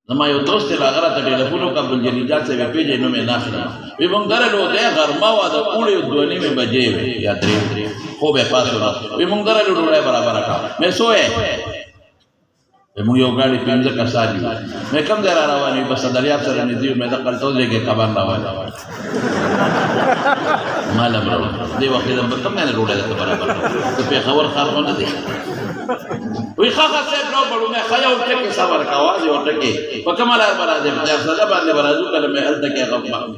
زما یو دوست لا غره ته ټلیفون وکړ عبدالجلیل جان صاحب پیژې نو مې نه اخلم وی مونږ درلو دی غرمه وه د اوړې 2:30 بجې وې یا 3 خوب یې پاس وکړه وی مونږ درلو ډوډۍ برابره کړه مې سوې مونږ یو ګاډي 15 کسان یو مې کوم ځای را روان یو بس دریاب سره نږدې مې د قلتوزې کې کبان راوړل مالا برابر دی وخت د کوم نه ډوډۍ درته برابر ته پېښور ښار خو نه دی وی خاخه صاحب نو بړو مې خیا ورته کې صبر کاوه دی ورته کې په کومه لار باندې د ساده باندې برازو کله مې هلته کې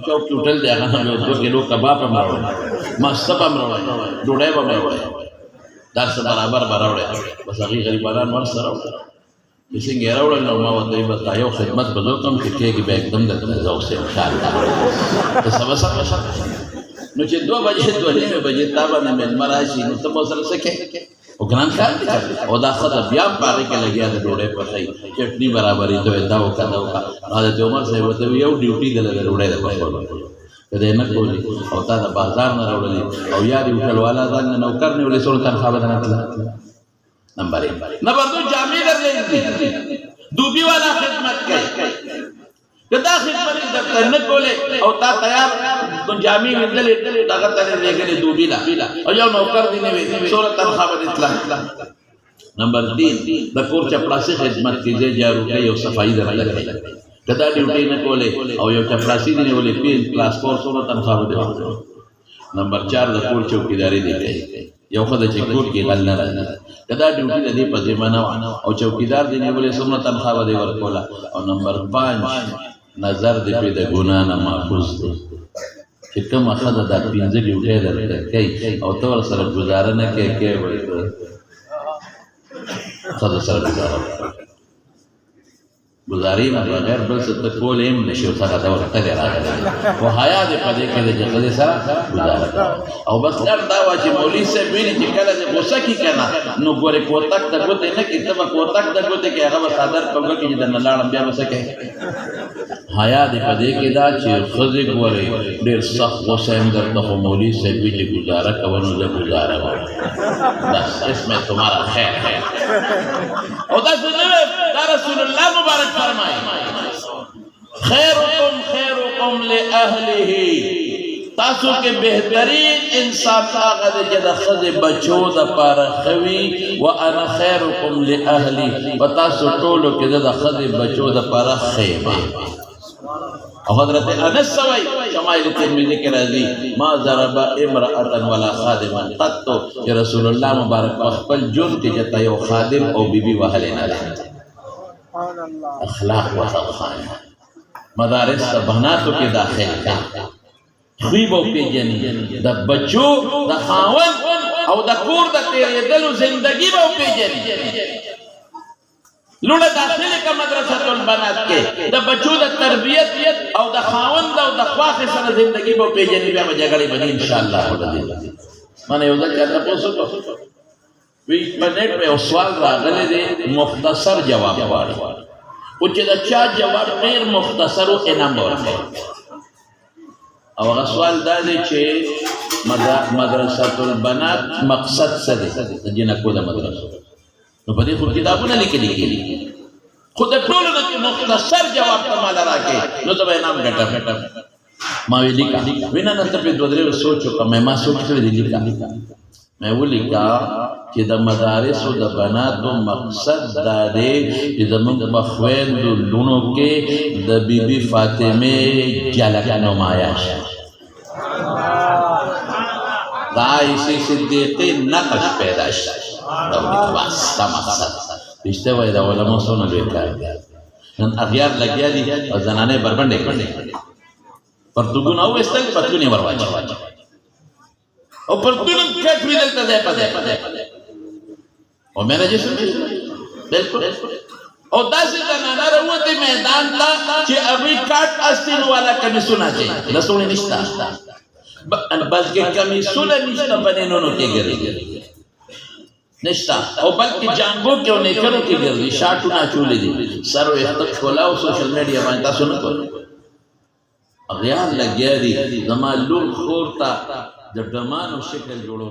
چوک ټوټل دی هغه نو 2 کیلو کباب هم راوړل مست هم راوړل ډوډۍ به مې راوړل درس برابر راوړل بس هغه غریبانان ور سره راوړل څنګه راوړل نو ما ورته بس یو خدمت به کوم چې کېږي به एकदम د زوښ سره انشاءالله ته سبا سره نو چې 2 بجې 2:30 بجې تا باندې مېلمه راشي نو ته به سره سکه او ګران کار دی او دا خدای بیا پاره کې لګیا د ډوډۍ په ځای چټنی برابرې ته دا وکړه حضرت عمر صاحب ته یو ډیوټي د ډوډۍ د پخولو کله نه کولی او تا د بازار نه راوړلې او یا دی هوټل والا ځان نوکر نه ولې سره تنخواه بدنه کړه نمبر 1 نمبر 2 جامع درلې دوبي والا خدمت کوي کدا خدمت درته نه کوله او تا تیار تو جامع وندلې دغه ته لګلې دوبي لا او یو نوکر دی نه وي سره تنخواه بدله نمبر 3 د کور چپړاسي خدمت کیږي جارو کوي او صفائی درته کوي کدا ډیوټي نه کوله او یو چپړاسي دی نه ولې پین کلاس 4 سره تنخواه بدله نمبر 4 د کور چوکیداری دی کوي یو خدای چې کور کې غل نه راځي کدا ډیوټي د دې په ذمہ نه او چوکیدار دی نه ولې څومره تنخواه دی ورکولا او نمبر 5 نظر دې په د ګنا نه محفوظ دی چې کوم خدای د 15 ډیوټي درته کوي او تور سره گزاره نه کوي وایي خدای سره گزارې نه بغیر بل څه ته کول هم نشي او څنګه دا ورته راغلی او حیا دې په دې کې د خدای سره گزاره او بس دا وا چې مولوی صاحب ویلي چې کله دې غوسه کی کنه نو ګوره کوتک د ګوتې نه کې تبه کوتک د ګوتې کې هغه صادر کوګه کې د نلاړم بیا وسه کې حیا دې په دې کې دا چې خدای ګوره ډېر سخت غوسه هم درته مولوی صاحب ویلي گزاره کوونو زه گزاره وم بس اسمه تمہارا خیر ہے او دا رسول اللہ مبارک فرمائے خیرکم لأہلہ تاسو کے بہترین انسان آغا دے جدا خز بچو دا پارا خوی وانا خیرکم لأہلی و تاسو طولو کے دا خز بچو دا پارا خیبہ حضرت انس سوائی شمائل ترمیزی کے رضی ما ضرب امرأتا ولا خادما قطو کہ رسول اللہ مبارک مخبل جن کے جتا یو خادم او بی بی وحلنا رہے اخلاق و خلقان مدارس بناتو کے داخل کا خویب و پی جنی دا بچو دا خاون او دا کور دا تیرے دلو زندگی با پی جنی لوڑا داخل کا مدرسۃ البنات کے دا بچو دا تربیت او دا خاون دا او دا خواخ سر زندگی با پی جنی بیا مجھگڑی بنی انشاءاللہ مانا یو دا کہتا پوسو وی پنیٹ میں سوال راغلے دے مختصر جواب واری وچے دا چا جواب میر مختصر و انام بورتے او اگر سوال دا دے چھے مدرسۃ البنات مقصد سدے جنہ کو دا مدرسہ نو پدې خو کتابونه لیکلي خو د ټولو نه مختصر جواب ته مالا راکې نو ته به انعام ګټم ما وی لیکا وینا نه ته په دوه درې سوچ وکړم ما سوچ کړی دی لیکا مې ولیکا چې د مدارس او د بناتو مقصد دا دی چې زموږ مخویندو لونو کې د بیبي فاطمه جلک نمایش دا عائشہ صدیقہ نقش پیدا شي بس دا مقصد رشته وای دا علماء سونه بیکار نن اغیار لګیا دي او زنانه بربنډې کړې پرتګونه او استل پتلونی ورواچ او پرتګونه کټ ویل ته ده پده او مې راځي بالکل او داسې زنانه وروته میدان ته چې ابي کټ استل والا کمی سنا چي لسونه نشتا بلکې کمی سنا نشتا بنینونو کې ګرځي نشتا او بلکہ جانگو کیوں نہیں کرو کی گردی شاٹو نا چولے دی سرو اختق کھولا و سوشل میڈیا مانتا سنو کرو اغیار لگیا دی زمان لوگ خورتا جب دمان و شکل جوڑو